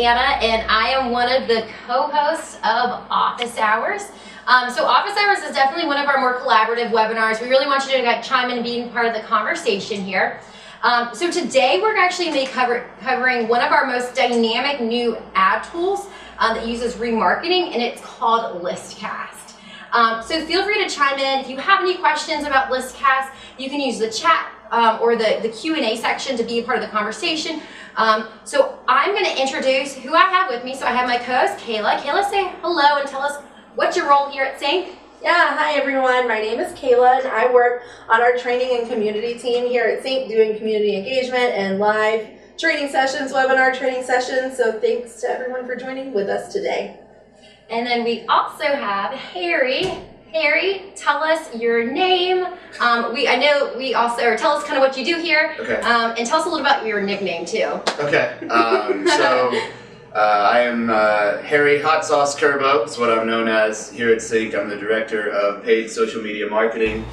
Anna, and I am one of the co-hosts of Office Hours. So Office Hours is definitely one of our more collaborative webinars. We really want you to chime in and be part of the conversation here. So today we're actually going to be covering one of our most dynamic new ad tools that uses remarketing, and it's called Listcast. So feel free to chime in. If you have any questions about Listcast, you can use the chat or the Q&A section to be a part of the conversation. So I'm going to introduce who I have with me. So I have my co-host, Kayla. Kayla, say hello and tell us what's your role here at Sync. Yeah, hi everyone. My name is Kayla, and I work on our training and community team here at Sync, doing community engagement and live training sessions, webinar training sessions. So thanks to everyone for joining with us today. And then we also have Harry. Harry, tell us your name. Tell us kind of what you do here. Okay. And tell us a little about your nickname too. Okay. I am Harry Hot Sauce Kierbow. Is what I'm known as here at Sync. I'm the director of paid social media marketing.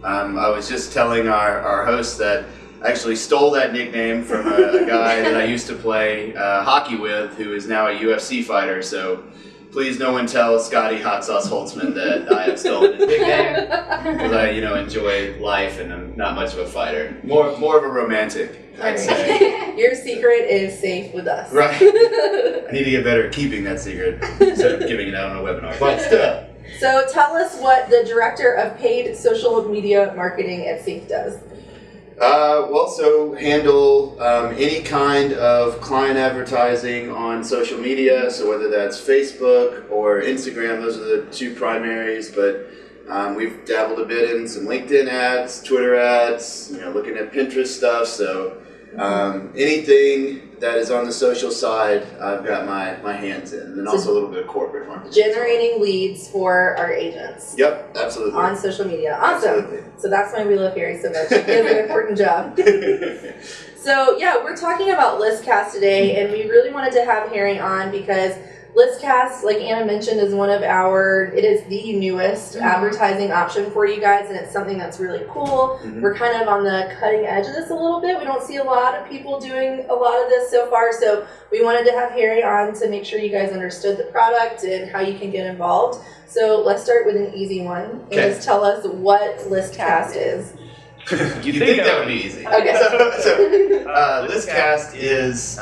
I was just telling our host that I actually stole that nickname from a guy that I used to play hockey with, who is now a UFC fighter. So please no one tell Scotty Hot Sauce Holtzman that I have stolen his nickname, because I enjoy life and I'm not much of a fighter. More of a romantic, I'd say. Your secret is safe with us. Right. I need to get better at keeping that secret instead of giving it out on a webinar. But still. So tell us what the director of paid social media marketing at Sync does. Handle any kind of client advertising on social media, so whether that's Facebook or Instagram, those are the two primaries, but we've dabbled a bit in some LinkedIn ads, Twitter ads, looking at Pinterest stuff, so anything that is on the social side, I've got my hands in, and then also a little bit of corporate marketing. Generating leads for our agents. Yep, absolutely. On social media. Awesome. Absolutely. So that's why we love Harry so much. He does an important job. So yeah, we're talking about Listcast today, and we really wanted to have Harry on because Listcast, like Anna mentioned, is it is the newest advertising option for you guys, and it's something that's really cool. We're kind of on the cutting edge of this a little bit. We don't see a lot of people doing a lot of this so far, so we wanted to have Harry on to make sure you guys understood the product and how you can get involved. So let's start with an easy one, and just tell us what Listcast is. You'd think that would be easy. Okay. So Listcast is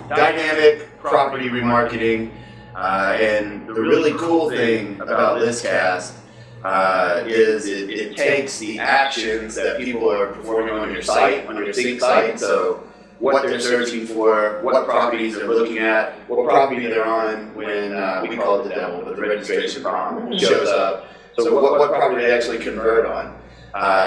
dynamic property remarketing, and the really cool thing about Listcast is it takes the actions that people are performing on your site, on your Sync site, so what they're searching for, what properties they're looking at, what property they're on when, we call it the devil, but the registration prompt shows up. So what property they actually convert on.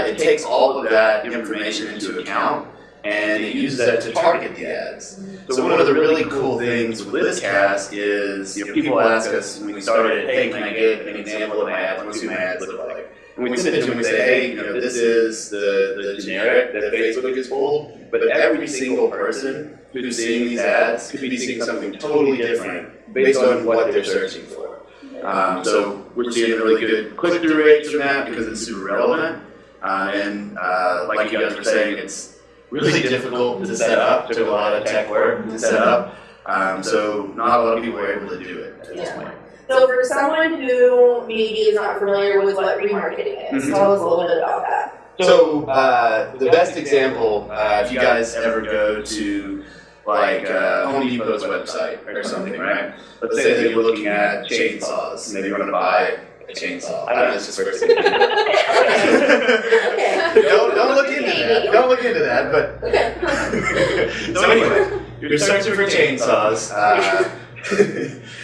It takes all of that information into account, and it uses that to target the ads. So one of the really cool things with Listcast is, people ask us when we started, hey, can I get an example of my ads? What do my ads look like? And we send it to them and say, hey, this is the generic that Facebook has pulled, but every single person who's seeing these ads could be seeing something totally different based on what they're searching for. So we're seeing really good click-through rates from that because it's super relevant. Like you guys were saying, it's really difficult to set up. It took a lot of tech work to set up. So not a lot of people were able to do it at this point. So for someone who maybe is not familiar with what remarketing is, tell us a little bit about that. So the best example, if you guys ever go to Home Depot's website or something, right? Let's say that you're looking at chainsaws, maybe you're going to buy a chainsaw. I don't know, it's just first thing. Don't look into that. Don't look into that, but so anyway, you're searching for chainsaws.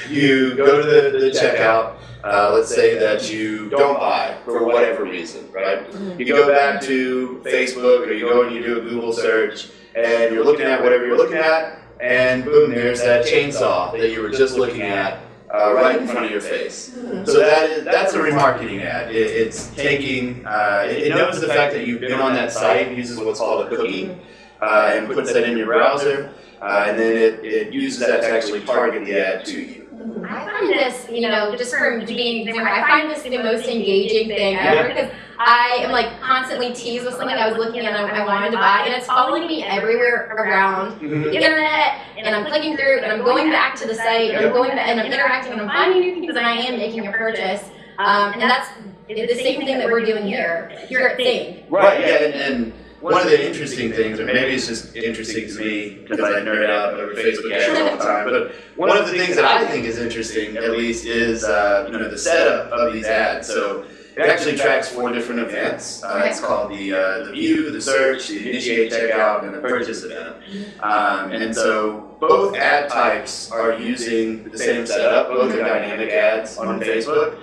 You go to the checkout. Let's say that you don't buy for whatever reason, right? You go back to Facebook, or you go and you do a Google search, and you're looking at whatever you're looking at, and boom, there's that chainsaw that you were just looking at right in front of your face. So that's a remarketing ad. It's taking, it knows the fact that you've been on that site, uses what's called a cookie, and puts that in your browser, and then it uses that to actually target the ad to you. I find this, just from being, I find this the most engaging thing ever, because I am like constantly teased with something I was looking at and I wanted to buy, and it's following me everywhere around the internet, and I'm clicking through, and I'm going back to the site, and I'm going back, and I'm interacting, and I'm finding new things, and I am making a purchase. And that's the same thing that we're doing here at Think. Right, yeah, and one of the interesting things, or maybe it's just interesting to me because I nerd out over Facebook ads all the time, but one of the things that I think is interesting, at least, is the setup of these ads. So it actually tracks 4 different events. It's called the view, the search, the initiate checkout, and the purchase event. And so both ad types are using the same setup. Both are dynamic ads on Facebook.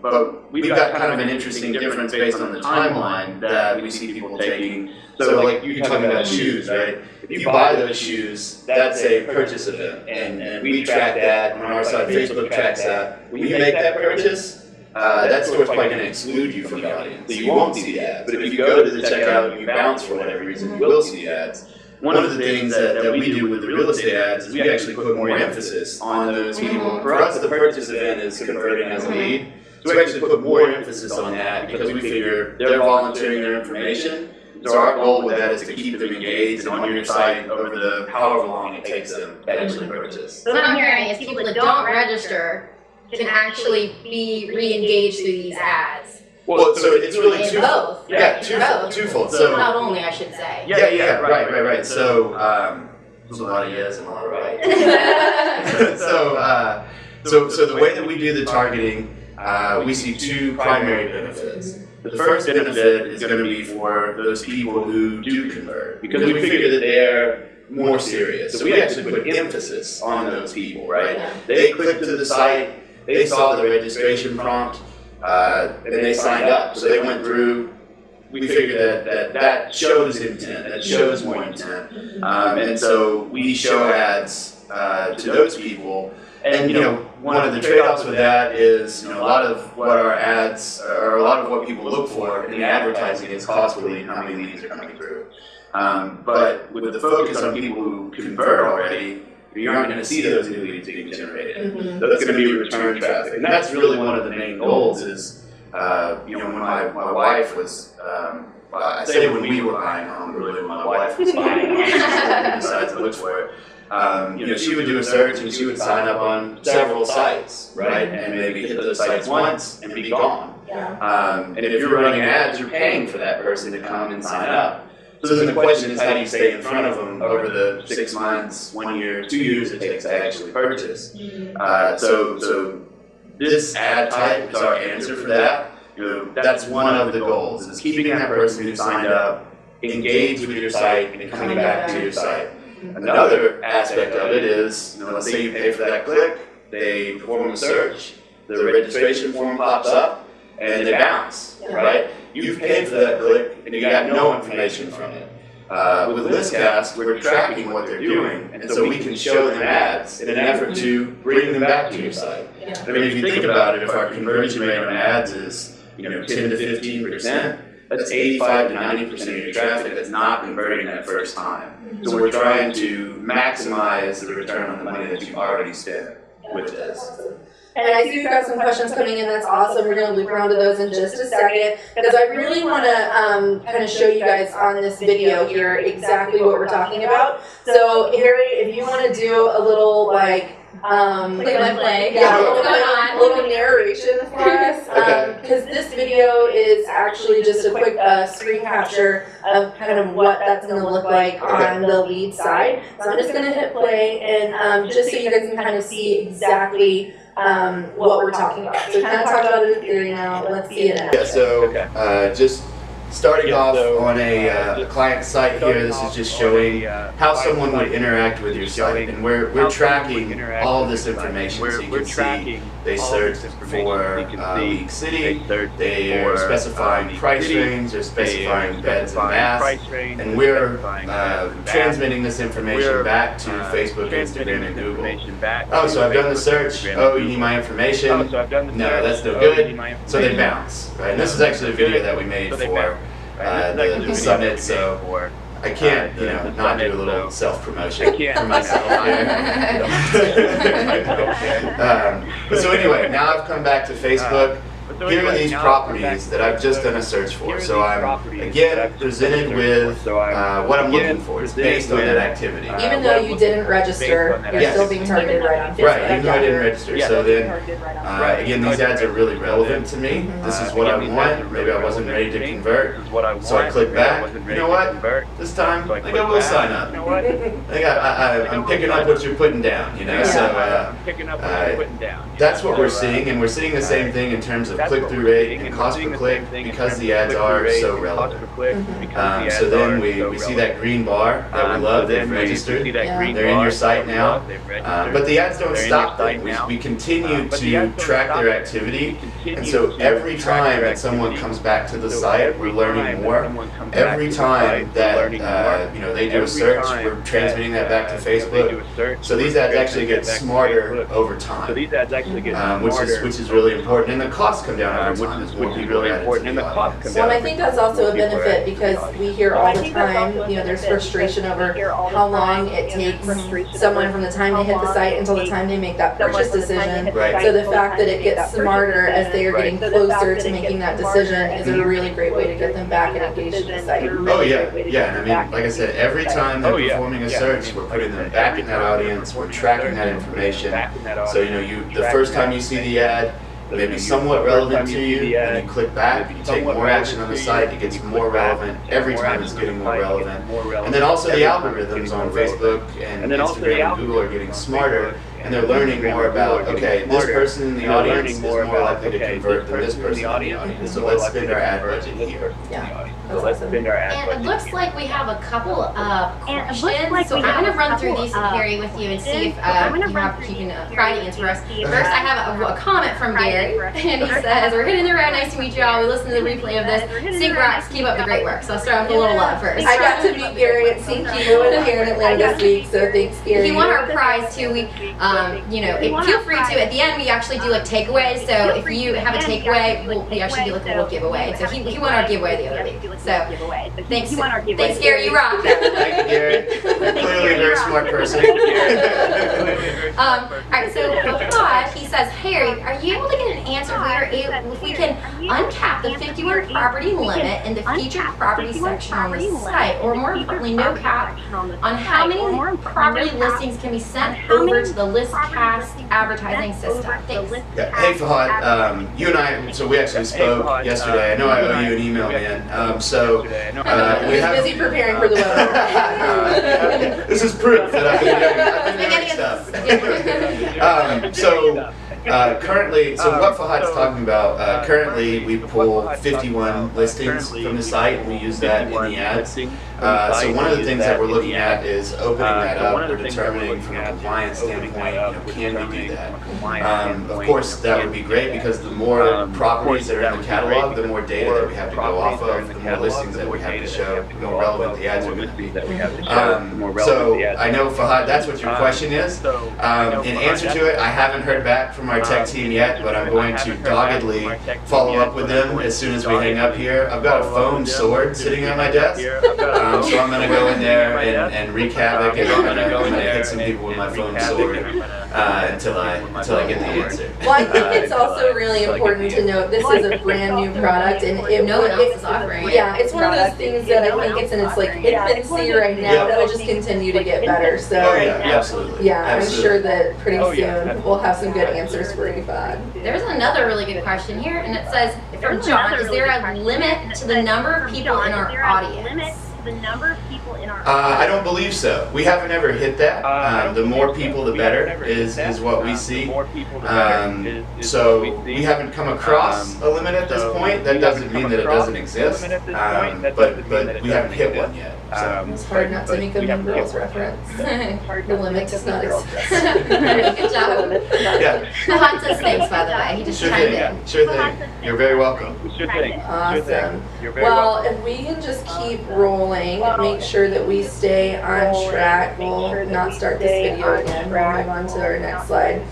But we've got kind of an interesting difference based on the timeline that we see people taking. So like you're talking about shoes, right? If you buy those shoes, that's a purchase event. And we track that on our side. Facebook tracks that. When you make that purchase, that store's probably going to exclude you from the audience. So you won't see the ads. But if you go to the checkout and you bounce for whatever reason, you will see the ads. One of the things that we do with the real estate ads is we actually put more emphasis on those people. For us, the purchase event is converting as a lead. So we actually put more emphasis on that because we figure they're volunteering their information. So our goal with that is to keep them engaged and on your site over the however long it takes them to actually purchase. So what I'm hearing is people that don't register can actually be re-engaged through these ads. Well, so it's really twofold. Both. Yeah, Both. twofold. So not only, I should say. Yeah, right. So there's a lot of yes and a lot of right. So the way that we do the targeting, we see 2 primary benefits. The first benefit is going to be for those people who do convert, because we figure that they're more serious. So we actually put emphasis on those people, right? They clicked to the site, they saw the registration prompt, and they signed up. So they went through. We figure that shows intent, that shows more intent. And so we show ads to those people. And one of the trade-offs with that is a lot of what our ads, or a lot of what people look for in the advertising is cost per lead, how many leads are coming through. But with the focus on people who convert already, you aren't going to see those new leads being generated. That's going to be return traffic. And that's really one of the main goals is, when my wife was, I say when we were buying a home, really when my wife was buying a home, she decides to look for it. She would do a search and she would sign up on several sites, right? And maybe hit those sites once and be gone. And if you're running ads, you're paying for that person to come and sign up. So then the question is, how do you stay in front of them over the 6 months, 1 year, 2 years it takes to actually purchase? So this ad type is our answer for that. That's one of the goals, is keeping that person who signed up engaged with your site and coming back to your site. Another aspect of it is, let's say you pay for that click, they perform a search, the registration form pops up, and they bounce, right? You've paid for that click, and you got no information from it. With Listcast, we're tracking what they're doing, and so we can show them ads in an effort to bring them back to your site. I mean, if you think about it, if our conversion rate on ads is 10 to 15%, that's 85 to 90% of your traffic that's not converting that first time. So we're trying to maximize the return on the money that you've already spent with this. And I see we've got some questions coming in. That's awesome. We're going to loop around to those in just a second, because I really want to kind of show you guys on this video here exactly what we're talking about. So Harry, if you want to do a little play-by-play. Yeah, What's going on? a little narration for us, because this video is actually just a quick screen capture of kind of what that's going to look like on the lead side. So I'm just going to hit play, and just so you guys can kind of see exactly what we're talking about. So we kind of talked about it in theory now. Let's see it in action. Yeah, so just starting off on a client site here, this is just showing how someone would interact with your site, and we're tracking all this information. So you can see they searched for League City, they are specifying price range, they're specifying beds and baths, and we're transmitting this information back to Facebook, Instagram, and Google. Oh, so I've done the search. Oh, you need my information? No, that's no good. So they bounce, right? And this is actually a video that we made for the summit, so I can't, not do a little self-promotion for myself here. So anyway, now I've come back to Facebook. here are these properties that I've just done a search for. So I'm again presented with what I'm looking for. It's based on that activity. Even though you didn't register, you're still being targeted right on Facebook. Right, even though I didn't register. So then, again, these ads are really relevant to me. This is what I want. Maybe I wasn't ready to convert. So I click back. You know what? This time, I think I will sign up. I think I'm picking up what you're putting down, you know? So that's what we're seeing, and we're seeing the same thing in terms of click-through rate and cost per click because the ads are so relevant. So then we see that green bar that we love. They've registered. They're in your site now. But the ads don't stop there. We continue to track their activity, and so every time that someone comes back to the site, we're learning more. Every time that they do a search, we're transmitting that back to Facebook. So these ads actually get smarter over time, which is really important, and the costs come down over time as more people add it to the audience. Well, and I think that's also a benefit because we hear all the time, there's frustration over how long it takes someone from the time they hit the site until the time they make that purchase decision. Right. So the fact that it gets smarter as they are getting closer to making that decision is a really great way to get them back and engaged in the site. Oh yeah, yeah. And I mean, like I said, every time they're performing a search, we're putting them back in that audience. We're tracking that information. So the first time you see the ad, it may be somewhat relevant to you, and you click back, you take more action on the site, it gets more relevant. Every time it's getting more relevant. And then also the algorithms on Facebook and Instagram and Google are getting smarter, and they're learning more about, okay, this person in the audience is more likely to convert than this person in the audience, so let's spend our ad budget here. Yeah. And it looks like we have a couple of questions, so I'm going to run through these, Gary, with you and see if you can try to answer us. First, I have a comment from Gary, and he says, "We're hitting the road. Nice to meet you all. We listened to the replay of this. Sync Rocks, keep up the great work." So I'll start with a little love first. I got to meet Gary at Sync here in Atlanta this week, so thanks, Gary. He won our prize too. Feel free to. At the end, we actually do like takeaways. So if you have a takeaway, we actually do like a little giveaway. So he won our giveaway the other week. So thanks, Gary. You rock. Thank you, Gary. Clearly a very smart person. All right. So Todd, he says, "Harry, are you able to get an answer if we can uncap the 51 property limit in the featured property section on the site, or more importantly, no cap on how many property listings can be sent over to the Listcast advertising system?" Thanks. Yeah. Hey Fahad, you and I, so we actually spoke yesterday. I know I owe you an email, man. We He's have busy preparing for the webinar. This is proof that I've been doing stuff. Currently, so what Fahad's talking about, currently we pull 51 listings from the site and we use that in the ads. So one of the things that we're looking at is opening that up. We're determining from a compliance standpoint, can we do that? Of course, that would be great because the more properties that are in the catalog, the more data that we have to go off of, the more listings that we have to show, the more relevant the ads are going to be. So I know, Fahad, that's what your question is. In answer to it, I haven't heard back from our tech team yet, but I'm going to doggedly follow up with them as soon as we hang up here. I've got a foam sword sitting on my desk. So I'm going to go in there and wreak havoc, and I'm going to hit some people with my foam sword until I get the answer. Well, I think it's also really important to note this is a brand new product, and if No one else is offering it. Yeah, it's one of those things that I think it's in its infancy right now. It'll just continue to get better. So absolutely. Yeah, I'm sure that pretty soon we'll have some good answers for you, Fahad. There's another really good question here, and it says, from John, is there a limit to the number of people in our audience? I don't believe so. We haven't ever hit that. The more people, the better is what we see. So we haven't come across a limit at this point. That doesn't mean that it doesn't exist, but we haven't hit one yet. So. It's hard not to make a Mean Girls reference. The limit does not exist. Good job. Yeah. Fahad says thanks, by the way. He just chimed in. Sure thing. You're very welcome. Awesome. Well, if we can just keep rolling, make sure that we stay on track. We'll not start this video again. We'll move on to our next slide.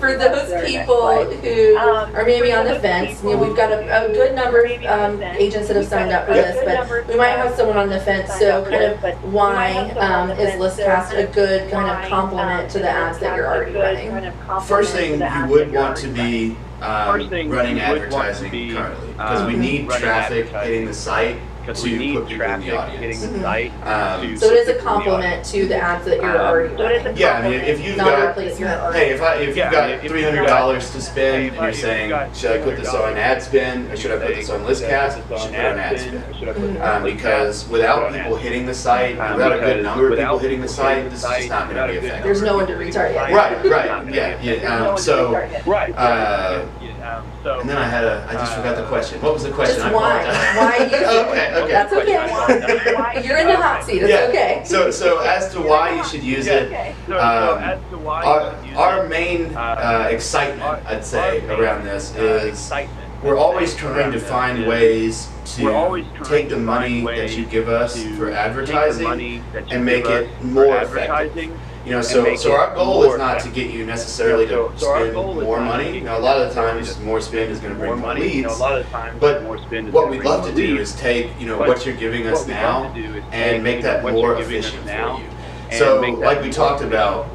For those people who are maybe on the fence, we've got a good number of agents that have signed up for this, but we might have someone on the fence fence. So kind of why is Listcast a good kind of complement to the ads that you're already running? First thing, you would want to be running advertising currently, because we need traffic hitting the site to put people in the audience. So it is a complement to the ads that you're already running. Yeah, I mean, if you've Not a got, replacement. hey, if you've got $300 to spend, and you're saying, should I put this on ad spend, or should I put this on Listcast? You should put it on ad spend. Because without people hitting the site, without a good number of people hitting the site, this is just not going to be effective. There's no one to retarget. Right, and then I just forgot the question. What was the question? Just why? Why use it? Okay. That's okay. You're in the hot seat. It's okay. So as to why you should use it, our main excitement, I'd say, around this is we're always trying to find ways to take the money that you give us for advertising and make it more effective. You know, so our goal is not to get you necessarily to spend more money. You know, a lot of the times more spend is going to bring more leads. But what we'd love to do is take, you know, what you're giving us now and make that more efficient for you. So like we talked about,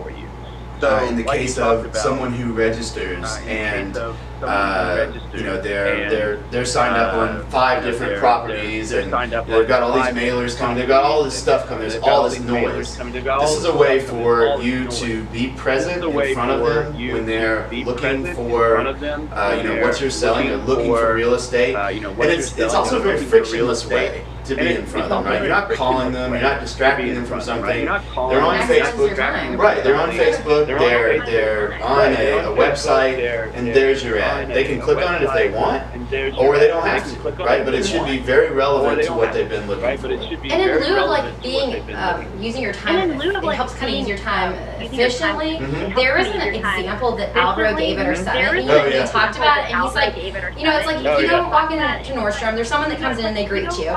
in the case of someone who registers and you know they're signed up on 5 different properties and they've got all these mailers coming, they've got all this stuff coming, there's all this noise. This is a way for you to be present in front of them when they're looking for you know what you're selling, they're looking for real estate, and it's also a very frictionless way to be in front of them, right? You're not calling them, you're not distracting them from something. They're on Facebook, right? They're on Facebook. They're on a website, and there's your ad. They can click on it if they want, or they don't have to, right? But it should be very relevant to what they've been looking for. And in lieu of like being using your time, it helps kind of use your time efficiently. There was an example that Alvaro gave at our summit. He talked about it, and he's like, you know, it's like if you go walk into Nordstrom, there's someone that comes in and they greet you.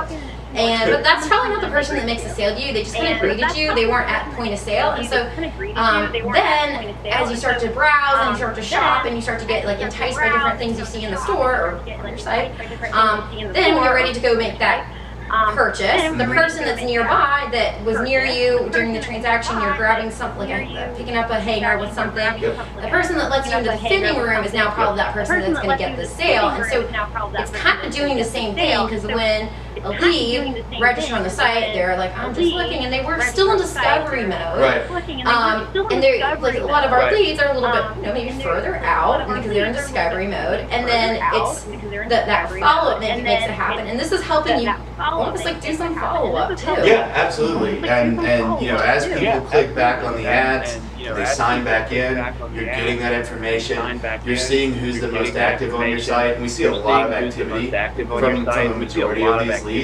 But that's probably not the person that makes the sale to you. They just kind of greeted you. They weren't at point of sale. And so then as you start to browse and you start to shop and you start to get like enticed by different things you see in the store or on your site, then when you're ready to go make that purchase, the person that's nearby that was near you during the transaction, you're grabbing something, like picking up a hanger with something, the person that lets you into the fitting room is now probably that person that's going to get the sale. And so it's kind of doing the same thing, because when a lead register on the site, they're like, I'm just looking, and they were still in discovery mode. And they're like, a lot of our leads are a little bit, you know, maybe further out because they're in discovery mode, and then it's that follow-up that makes it happen. And this is helping you almost like do some follow-up too. Yeah, absolutely. And you know, as people click back on the ads, they sign back in, you're getting that information, you're seeing who's the most active on your site, and we see a lot of activity from the majority of these leads.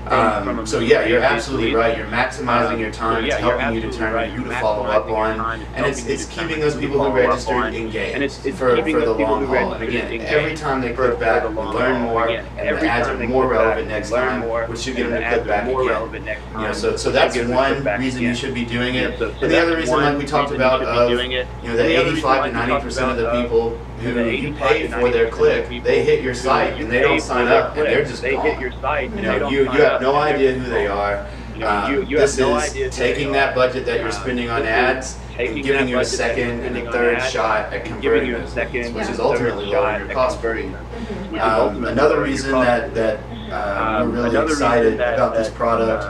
So yeah, you're absolutely right. You're maximizing your time. It's helping you determine who to follow up on, and it's keeping those people who registered engaged for the long haul. And again, every time they click back, we learn more, and the ads are more relevant next time, which should get them to click back again. You know, so that's one reason you should be doing it. And the other reason, like we talked about, of you know, the 85 to 90% of the people who you pay for their click, they hit your site and they don't sign up, and they're just gone. You know, you have no idea who they are. This is taking that budget that you're spending on ads and giving you a second and a third shot at converting those leads, which is ultimately lowering your cost per lead. Another reason that we're really excited about this product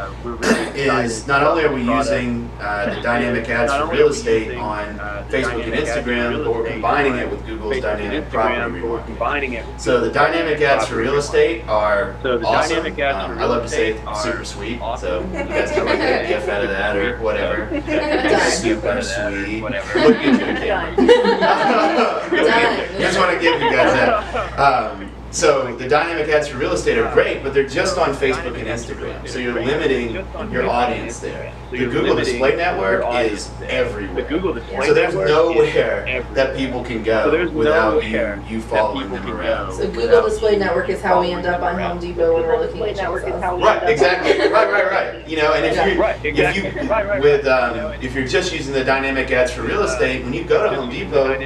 is not only are we using the dynamic ads for real estate on Facebook and Instagram, but we're combining it with Google's dynamic property remarketing. So the dynamic ads for real estate are awesome. I love to say it's super sweet, so you guys can like get a gif out of that or whatever. Super sweet. Look into the camera. Just want to give you guys that. So the dynamic ads for real estate are great, but they're just on Facebook and Instagram. So you're limiting your audience there. The Google Display Network is everywhere. So there's nowhere that people can go without you following them around. So Google Display Network is how we end up on Home Depot when we're looking at chainsaws. Right, exactly. Right. You know, and if you're just using the dynamic ads for real estate, when you go to Home Depot,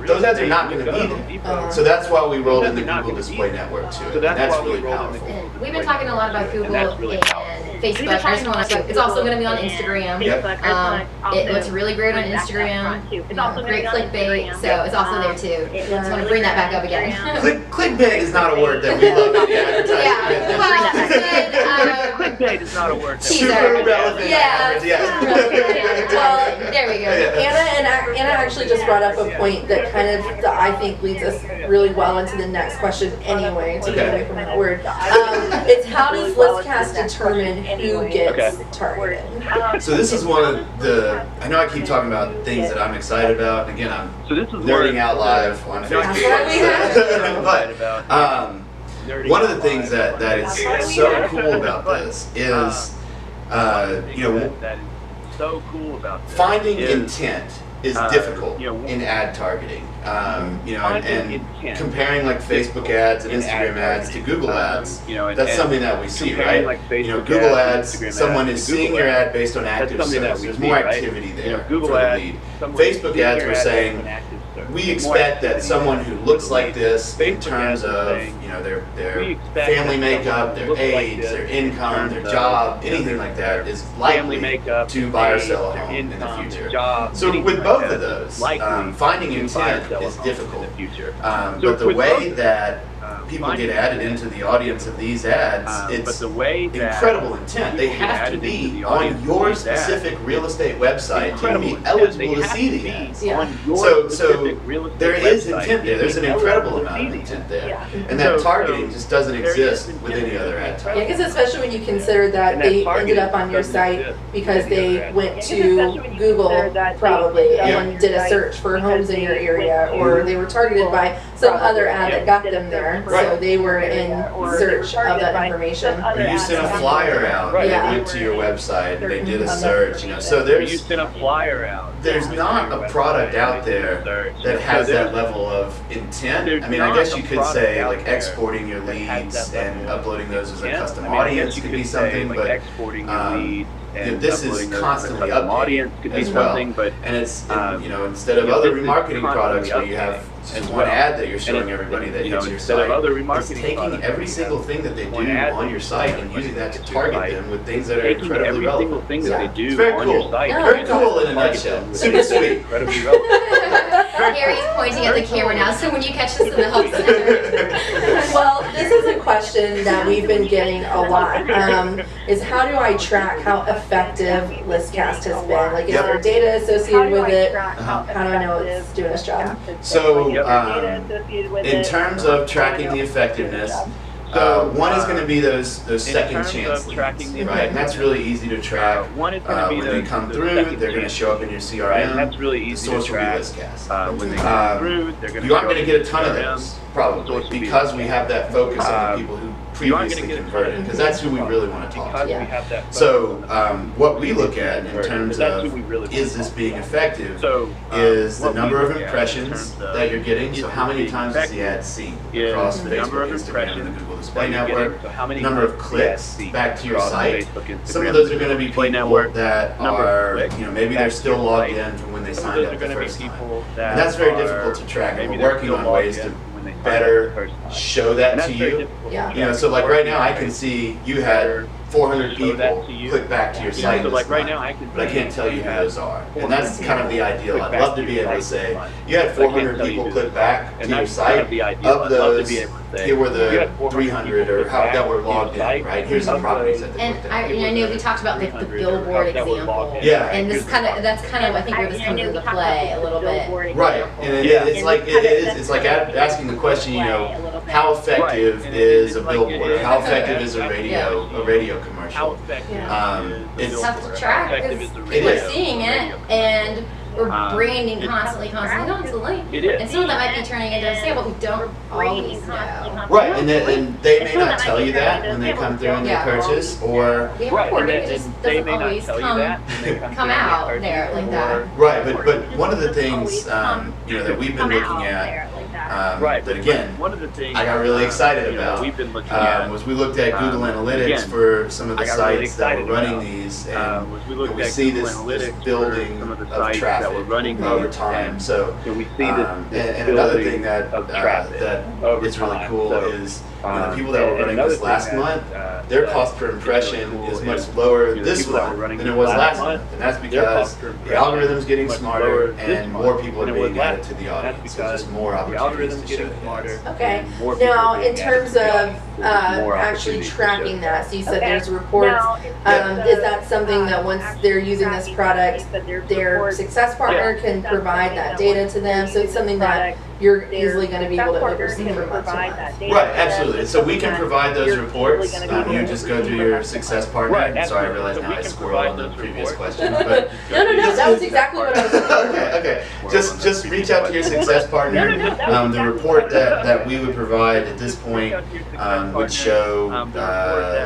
those ads are not going to be there. So that's why we rolled in the Google Display Network to it. And that's really powerful. And we've been talking a lot about Google and Facebook. I just want to. It's also going to be on Instagram. It looks really great on Instagram. Great clickbait, so it's also there too. Just want to bring that back up again. Clickbait is not a word that we love in the advertising Yeah, well, Clickbait is not a word. super relevant. Yeah. Well, there we go. Anna actually just brought up a point that kind of that I think leads us really well into the next question anyway, to get away from that word. It's how does Listcast determine who gets targeted? So this is one of the, I know I keep talking about things that I'm excited about, and again, I'm nerding out live on Facebook. But one of the things that is so cool about this is, finding intent is difficult in ad targeting. And comparing like Facebook ads and Instagram ads to Google ads, that's something that we see, right? Google ads, someone is seeing your ad based on active search. There's more activity there for the lead. Facebook ads are saying, we expect that someone who looks like this in terms of their family makeup, their age, their income, their job, anything like that is likely to buy or sell a home in the future. So with both of those, finding intent is difficult. But the way that people get added into the audience of these ads, it's incredible intent. They have to be on your specific real estate website to be eligible to see the ads. So there is intent there. There's an incredible amount of intent there. And that targeting just doesn't exist with any other ad type. Yeah, because especially when you consider that they ended up on your site because they went to Google probably and did a search for homes in your area, or they were targeted by some other ad that got them there. So they were in search of that information. Or you sent a flyer out, and they went to your website, and they did a search, So there's not a product out there that has that level of intent. I mean, I guess you could say like exporting your leads and uploading those as a custom audience could be something, but this is constantly updated as well. And it's instead of other remarketing products where you have just one ad that you're showing everybody that hits your site, it's taking every single thing that they do on your site and using that to target them with things that are incredibly relevant. It's very cool. Very cool in a nutshell. Super sweet. Gary's pointing at the camera now, so when you catch this in the help center. Well, this is a question that we've been getting a lot. Is how do I track how effective Listcast has been? Like, is there data associated with it? How do I know it's doing its job? So, in terms of tracking the effectiveness, one is going to be those second chance leads, right? And that's really easy to track. When they come through, they're going to show up in your CRM. The source will be Listcast. You aren't going to get a ton of those, probably, because we have that focus on the people who previously converted, because that's who we really want to talk to. So what we look at in terms of is this being effective is the number of impressions that you're getting. So how many times is the ad seen across Facebook, Instagram, and the Google Display Network? Number of clicks back to your site. Some of those are going to be people that are, maybe they're still logged in from when they signed up the first time. And that's very difficult to track. And we're working on ways to better show that to you. So like right now I can see you had 400 people click back to your site this month, but I can't tell you who those are. And that's kind of the ideal. I'd love to be able to say, you had 400 people click back to your site. Of those, here were the 300 or how that were logged in, right? Here's the properties that they looked at. And I know we talked about the billboard example. Yeah. And that's kind of I think where this comes into play a little bit. Right. And it's like asking the question, how effective is a billboard? Or how effective is a radio commercial? It's tough to track because we're seeing it and we're branding constantly. And some of that might be turning into a sale, but we don't always know. Right, and they may not tell you that when they come through and they purchase, or we report it, it just doesn't always come out there like that. Right, but one of the things that we've been looking at, that again, I got really excited about, was we looked at Google Analytics for some of the sites that were running these, and we see this building of traffic. traffic over time. So we see this and another thing that that is really cool is the people that were running this last month, their cost per impression is much lower this month than it was last month, and that's because the algorithm's getting smarter and more people are being added to the audience. So just more opportunities to show the ads. Okay. Now, in terms of actually tracking that, so you said there's reports. Is that something that once they're using this product, their success partner can provide that data to them? So it's something that you're easily going to be able to oversee from month to month. Right, absolutely. So we can provide those reports. You just go through your success partner. Sorry, I realized now I squirreled on the previous question. But no, that was exactly what I was looking for. Okay. Just reach out to your success partner. The report that we would provide at this point would show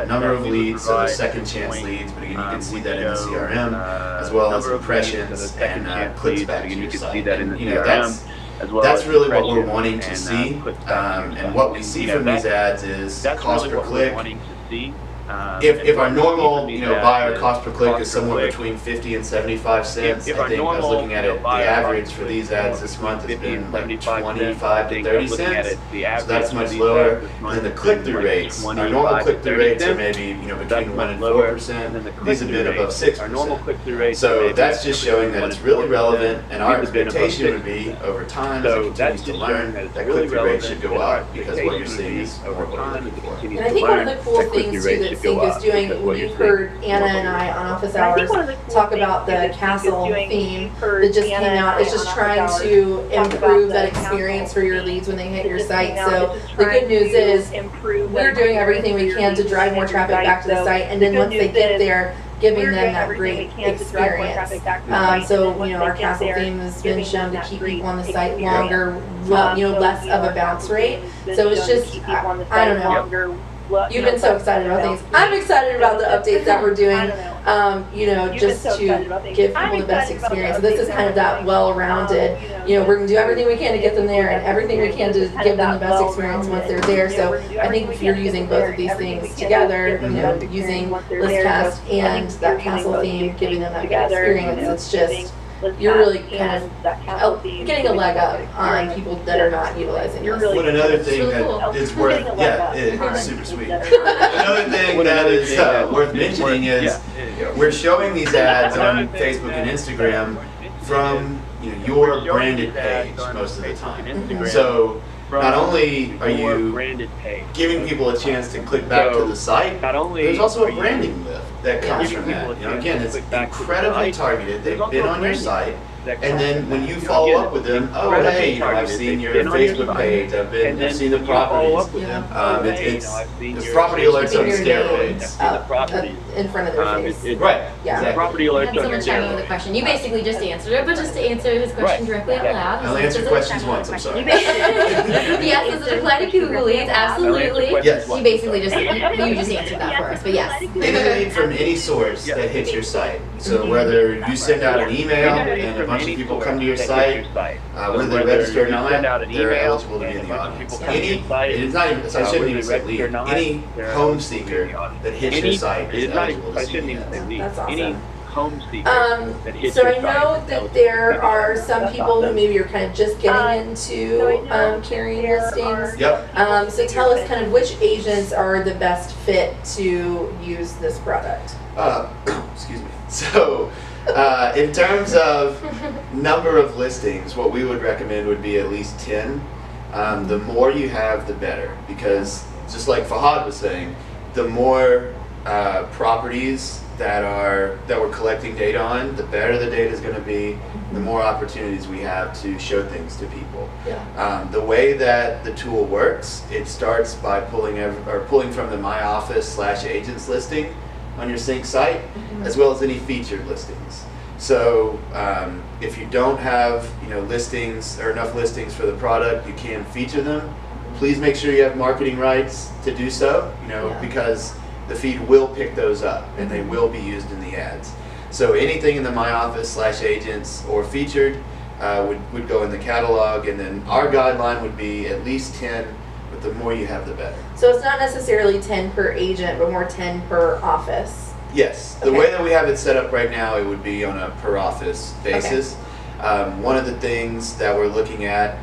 number of leads, so second chance leads, but again, you can see that in the CRM, as well as impressions and clicks back to your site. That's really what we're wanting to see, and what we see from these ads is cost per click. If our normal, buyer cost per click is somewhere between 50 and 75 cents, I think I was looking at it, the average for these ads this month has been like 25 to 30 cents. So that's much lower than the click-through rates. Our normal click-through rates are maybe between 1 and 4%. These have been above 6%. So that's just showing that it's really relevant, and our expectation would be over time as it continues to learn that click-through rates should go up because what you're seeing is more what you're looking for. And I think one of the cool things too that Sync is doing, you've heard Anna and I on Office Hours talk about the castle theme that just came out. It's just trying to improve that experience for your leads when they hit your site. So the good news is we're doing everything we can to drive more traffic back to the site, and then once they get there, giving them that great experience. So our castle theme has been shown to keep people on the site longer, less of a bounce rate. So it's just, I don't know. You've been so excited about things. I'm excited about the updates that we're doing, just to give people the best experience. So this is kind of that well-rounded, we're going to do everything we can to get them there and everything we can to give them the best experience once they're there. So I think if you're using both of these things together, using Listcast and that castle theme, giving them that good experience, it's just, you're really kind of getting a leg up on people that are not utilizing this. But another thing that is worth, it's super sweet. Another thing that is worth mentioning is we're showing these ads on Facebook and Instagram from your branded page most of the time. So not only are you giving people a chance to click back to the site, there's also a branding lift that comes from that. Again, it's incredibly targeted. They've been on your site, and then when you follow up with them, hey, I've seen your Facebook page, I've seen the properties. It's property alerts on steroids. In front of their face. Right. Yeah. Exactly. Property alerts I had someone chime in with a question. You basically just answered it, but just to answer his question directly out loud. I'll answer questions once, I'm sorry. Yes, does it apply to Google Leads? Absolutely. Yes. You basically just answered that for us, but yes. Any lead from any source that hits your site. So whether you send out an email and a bunch of people come to your site, whether they register or not, they're eligible to be in the audience. It's not even, so I shouldn't even say lead. Any home seeker that hits your site is eligible to see the ads. That's awesome. So I know that there are some people who maybe are kind of just getting into carrying listings. Yep. So tell us kind of which agents are the best fit to use this product. Excuse me. So, in terms of number of listings, what we would recommend would be at least 10. The more you have, the better, because just like Fahad was saying, the more properties that we're collecting data on, the better the data is going to be, the more opportunities we have to show things to people. The way that the tool works, it starts by pulling from the My Office /agents listing on your Sync site, as well as any featured listings. So if you don't have listings or enough listings for the product, you can feature them. Please make sure you have marketing rights to do so, because the feed will pick those up and they will be used in the ads. So anything in the My Office /agents or featured would go in the catalog, and then our guideline would be at least 10, but the more you have, the better. So it's not necessarily 10 per agent, but more 10 per office. Yes, the way that we have it set up right now, it would be on a per office basis. One of the things that we're looking at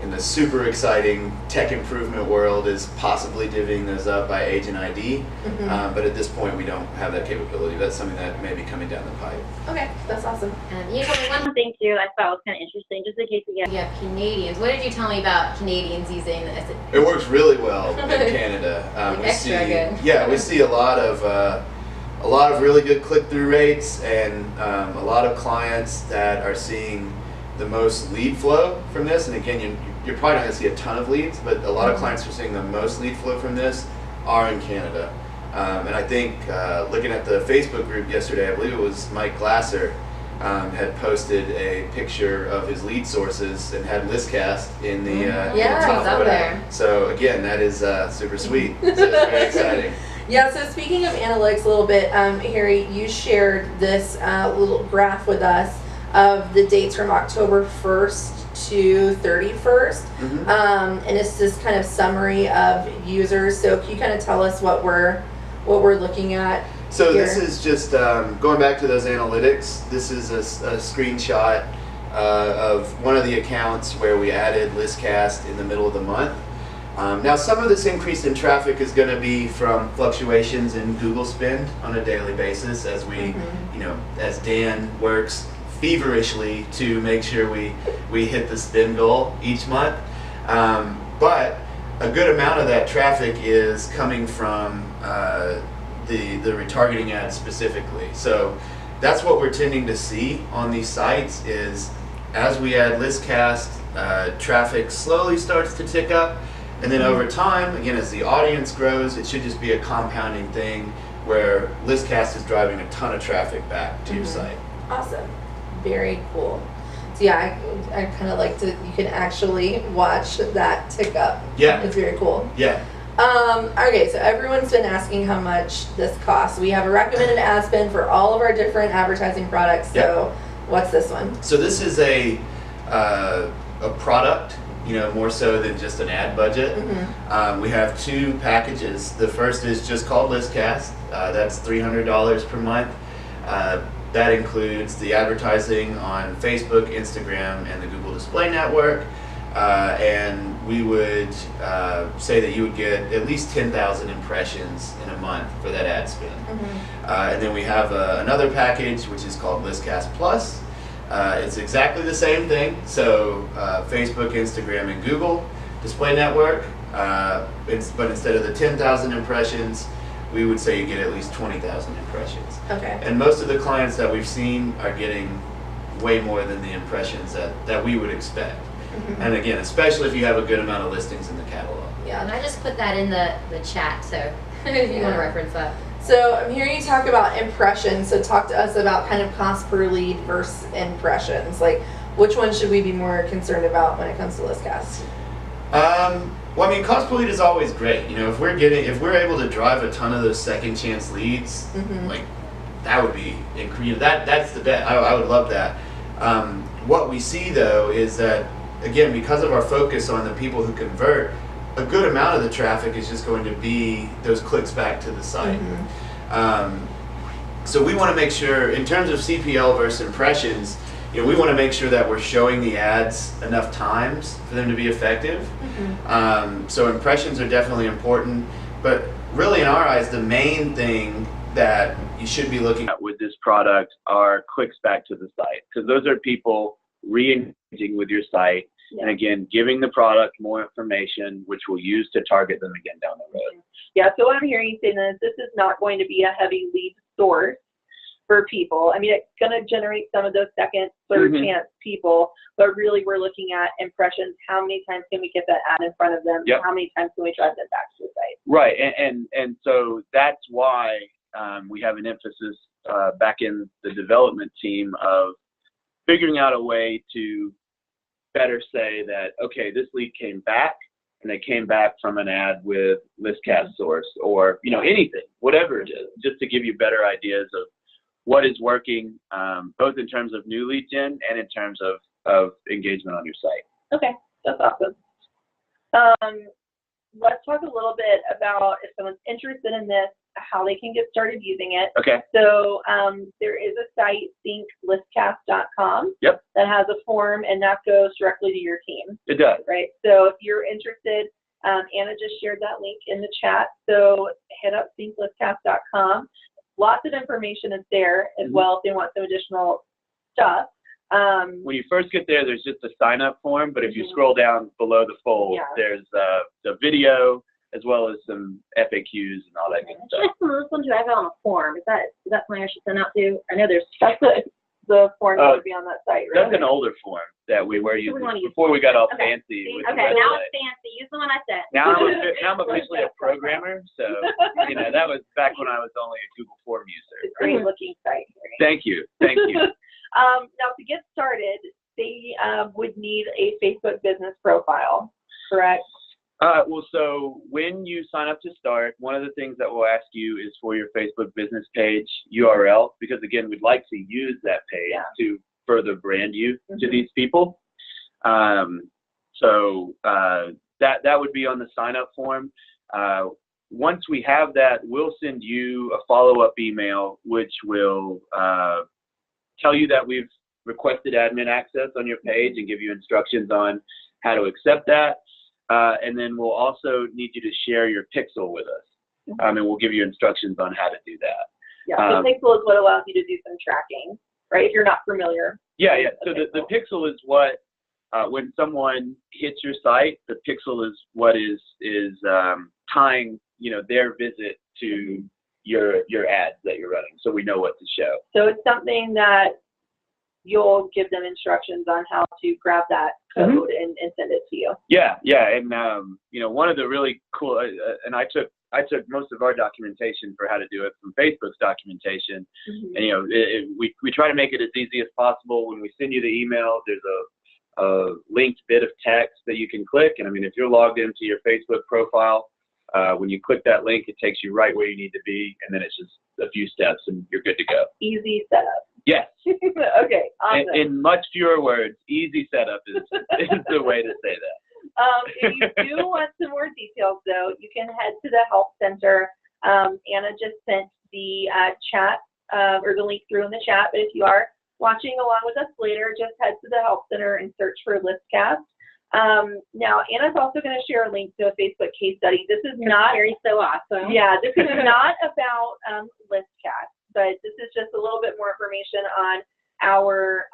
in the super exciting tech improvement world is possibly divvying those up by age and ID, but at this point we don't have that capability. That's something that may be coming down the pipe. Okay, that's awesome. You told me one thing too I thought was kind of interesting, just in case we get. you have Canadians. What did you tell me about Canadians using this? It works really well in Canada. Like extra good. Yeah, we see a lot of really good click-through rates, and a lot of clients that are seeing the most lead flow from this. And again, you're probably not going to see a ton of leads, but a lot of clients who are seeing the most lead flow from this are in Canada. And I think looking at the Facebook group yesterday, I believe it was Mike Glasser had posted a picture of his lead sources and had Listcast in the he's up there. So again, that is super sweet. So it's very exciting. Yeah, so speaking of analytics a little bit, Harry, you shared this little graph with us of the dates from October 1st to 31st. And it's this kind of summary of users. So can you kind of tell us what we're looking at? So here? This is just going back to those analytics. This is a screenshot of one of the accounts where we added Listcast in the middle of the month. Now some of this increase in traffic is going to be from fluctuations in Google spend on a daily basis as we, as Dan works feverishly to make sure we hit the spend goal each month. But a good amount of that traffic is coming from the retargeting ads specifically. So that's what we're tending to see on these sites is as we add Listcast, traffic slowly starts to tick up. And then over time, again, as the audience grows, it should just be a compounding thing where Listcast is driving a ton of traffic back to your site. Awesome. Very cool. So yeah, I kind of like to, you can actually watch that tick up. Yeah. It's very cool. Yeah. Okay, so everyone's been asking how much this costs. We have a recommended ad spend for all of our different advertising products. So what's this one? So this is a product, more so than just an ad budget. We have two packages. The first is just called Listcast. That's $300 per month. That includes the advertising on Facebook, Instagram, and the Google Display Network. And we would say that you would get at least 10,000 impressions in a month for that ad spend. And then we have another package which is called Listcast Plus. It's exactly the same thing. So Facebook, Instagram, and Google Display Network. But instead of the 10,000 impressions, we would say you get at least 20,000 impressions. Okay. And most of the clients that we've seen are getting way more than the impressions that we would expect. And again, especially if you have a good amount of listings in the catalog. Yeah. And I just put that in the chat, so if you want to reference that. So I'm hearing you talk about impressions. So talk to us about kind of cost per lead versus impressions. Like, which one should we be more concerned about when it comes to Listcast? Well, I mean, cost per lead is always great. If we're able to drive a ton of those second chance leads, like that would be incredible. That's the bet. I would love that. What we see though is that, again, because of our focus on the people who convert, a good amount of the traffic is just going to be those clicks back to the site. So we want to make sure, in terms of CPL versus impressions, we want to make sure that we're showing the ads enough times for them to be effective. So impressions are definitely important, but really in our eyes, the main thing that you should be looking at with this product are clicks back to the site, because those are people re-engaging with your site, and again, giving the product more information, which we'll use to target them again down the road. Yeah, so what I'm hearing you say is this is not going to be a heavy lead source for people. I mean, it's going to generate some of those second, third chance people, but really we're looking at impressions. How many times can we get that ad in front of them? How many times can we drive them back to the site? Right, and so that's why we have an emphasis back in the development team of figuring out a way to better say that, okay, this lead came back, and they came back from an ad with Listcast source, or anything, whatever it is, just to give you better ideas of what is working, both in terms of new lead gen and in terms of engagement on your site. Okay, that's awesome. Let's talk a little bit about if someone's interested in this, how they can get started using it. Okay. So there is a site, thinklistcast.com, Yep. that has a form, and that goes directly to your team. It does. Right. So if you're interested, Anna just shared that link in the chat. So hit up thinklistcast.com. Lots of information is there as well if they want some additional stuff. When you first get there, there's just a sign-up form, but if you scroll down below the fold, there's the video as well as some FAQs and all that good stuff. Actually, some of those ones you have on a form. Is that something I should send out to? I know there's. That's the form that would be on that site, right? That's an older form that we were using use before we got all Okay. fancy. With Okay, the now website. it's fancy. Use the one I sent. Now I'm officially a programmer, so that was back when I was only a Google form user. It's a great looking site. Thank you. Now to get started, they would need a Facebook business profile, correct? Well, so when you sign up to start, one of the things that we'll ask you is for your Facebook business page URL, because again, we'd like to use that page to further brand you to these people. So that would be on the sign up form. Once we have that, we'll send you a follow-up email, which will tell you that we've requested admin access on your page and give you instructions on how to accept that. And then we'll also need you to share your pixel with us. And we'll give you instructions on how to do that. Yeah, so pixel is what allows you to do some tracking, right? If you're not familiar. Yeah. So the pixel is what, when someone hits your site, the pixel is what is tying, their visit to your ads that you're running, so we know what to show. So it's something that you'll give them instructions on how to grab that code and send it to you. Yeah, and one of the really cool, and I took most of our documentation for how to do it from Facebook's documentation, and we try to make it as easy as possible. When we send you the email, there's a linked bit of text that you can click, and I mean, if you're logged into your Facebook profile, when you click that link, it takes you right where you need to be, and then it's just a few steps and you're good to go. Easy setup. Yes. Okay, awesome. In much fewer words, easy setup is the way to say that. If you do want some more details, though, you can head to the Help Center. Anna just sent the chat or the link through in the chat, but if you are watching along with us later, just head to the Help Center and search for Listcast. Now, Anna's also going to share a link to a Facebook case study. This is not very so awesome. Yeah, this is not about Listcast, but this is just a little bit more information on our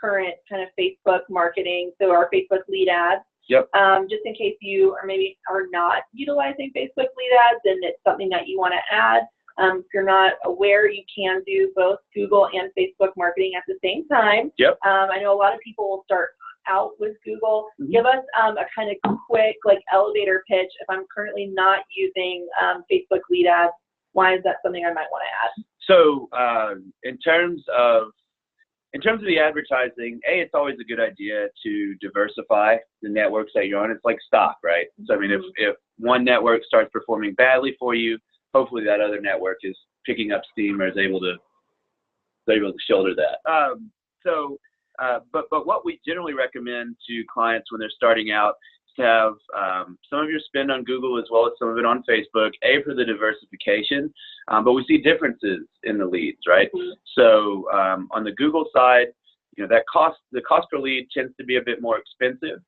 current kind of Facebook marketing, so our Facebook lead ads. Yep. Just in case you maybe are not utilizing Facebook lead ads and it's something that you want to add. If you're not aware, you can do both Google and Facebook marketing at the same time. Yep. I know a lot of people will start out with Google. Give us a kind of quick elevator pitch. If I'm currently not using Facebook lead ads, why is that something I might want to add? So in terms of the advertising, it's always a good idea to diversify the networks that you're on. It's like stock, right? So I mean, if one network starts performing badly for you, hopefully that other network is picking up steam or is able to shoulder that. But what we generally recommend to clients when they're starting out is to have some of your spend on Google as well as some of it on Facebook, for the diversification, but we see differences in the leads, right? So on the Google side, the cost per lead tends to be a bit more expensive,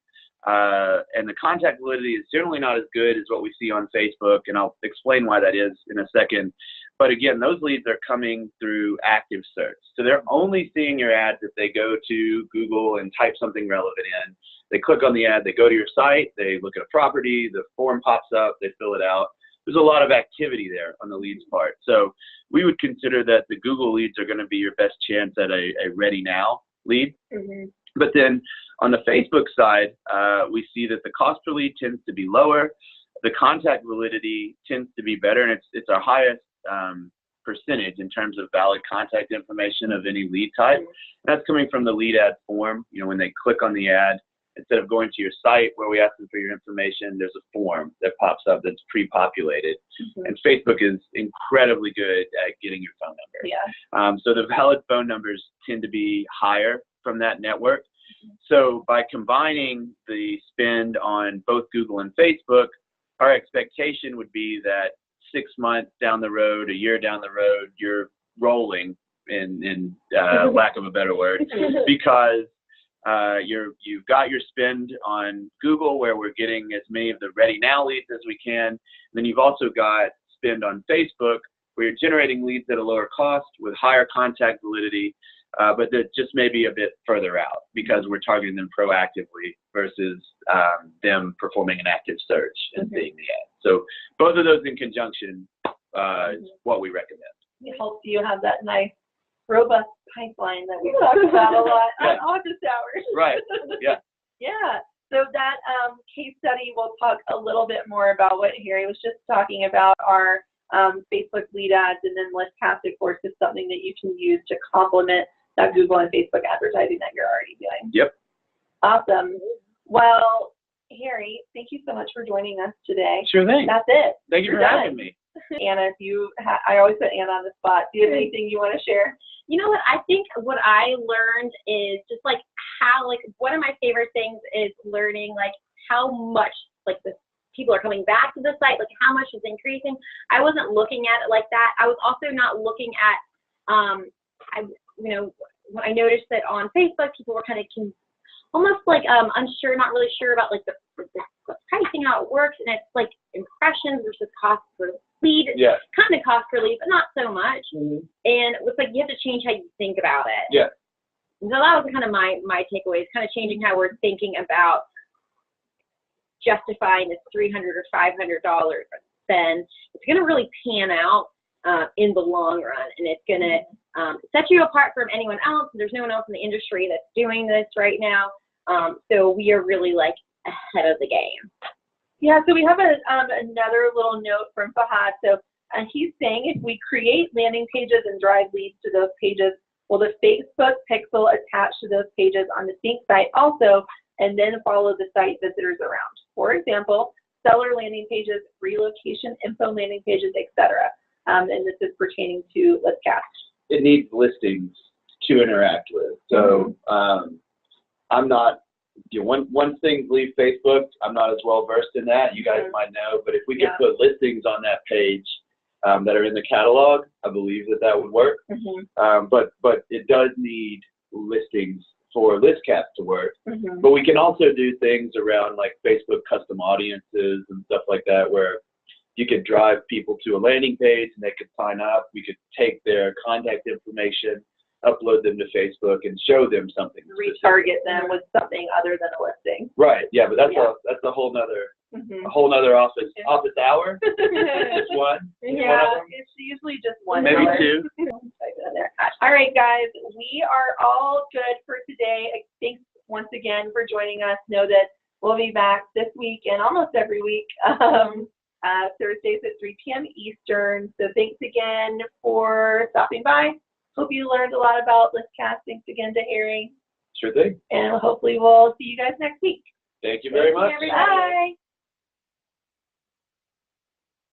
and the contact validity is generally not as good as what we see on Facebook, and I'll explain why that is in a second. But again, those leads are coming through active search. So they're only seeing your ads if they go to Google and type something relevant in. They click on the ad, they go to your site, they look at a property, the form pops up, they fill it out. There's a lot of activity there on the leads part. So we would consider that the Google leads are going to be your best chance at a ready now lead. But then on the Facebook side, we see that the cost per lead tends to be lower. The contact validity tends to be better, and it's our highest percentage in terms of valid contact information of any lead type. And that's coming from the lead ad form. When they click on the ad, instead of going to your site where we ask them for your information, there's a form that pops up that's pre-populated. And Facebook is incredibly good at getting your phone number. Yeah. So the valid phone numbers tend to be higher from that network. So by combining the spend on both Google and Facebook, our expectation would be that 6 months down the road, a year down the road, you're rolling in lack of a better word, because you've got your spend on Google, where we're getting as many of the ready now leads as we can. And then you've also got spend on Facebook, where you're generating leads at a lower cost with higher contact validity, but that just may be a bit further out because we're targeting them proactively versus them performing an active search and seeing the ad. So both of those in conjunction is what we recommend. It helps you have that nice, robust pipeline that we talk about a lot on office hours. Right. Yeah. Yeah. So that case study, we'll talk a little bit more about what Harry was just talking about, our Facebook lead ads, and then Listcast, of course, is something that you can use to complement that Google and Facebook advertising that you're already doing. Yep. Awesome. Well, Harry, thank you so much for joining us today. Sure thing. That's it. Thank you for having me. Anna, if you, I always put Anna on the spot. Do you have anything you want to share? You know what? I think what I learned is just like how, like, one of my favorite things is learning like how much like the people are coming back to the site, like how much is increasing. I wasn't looking at it like that. I was also not looking at, when I noticed that on Facebook, people were kind of almost like unsure, not really sure about like the pricing, how it works, and it's like impressions versus cost per lead. Yeah. Kind of cost per lead, but not so much. Mm-hmm. And it's like you have to change how you think about it. Yeah. So that was kind of my takeaway, is kind of changing how we're thinking about justifying this $300 or $500 spend. It's going to really pan out in the long run, and it's going to set you apart from anyone else. There's no one else in the industry that's doing this right now. So we are really like ahead of the game. Yeah, so we have another little note from Fahad. So he's saying, if we create landing pages and drive leads to those pages, will the Facebook pixel attach to those pages on the sync site also, and then follow the site visitors around? For example, seller landing pages, relocation info landing pages, etc. And this is pertaining to Listcast. It needs listings to interact with. So I'm not, once things leave Facebook, I'm not as well versed in that. You guys might know, but if we could put listings on that page that are in the catalog, I believe that would work. But it does need listings for Listcast to work. But we can also do things around like Facebook custom audiences and stuff like that, where you could drive people to a landing page and they could sign up. We could take their contact information, upload them to Facebook, and show them something. Retarget them with something other than a listing. Right. Yeah, but that's a whole nother office hour. Just one. Yeah, it's usually just one. Maybe hour. two. All right, guys, we are all good for today. Thanks once again for joining us. Know that we'll be back this week and almost every week. Thursdays at 3 p.m. Eastern. So thanks again for stopping by. Hope you learned a lot about Listcast. Thanks again to Harry. Sure thing. And hopefully we'll see you guys next week. Thank you very much. Bye.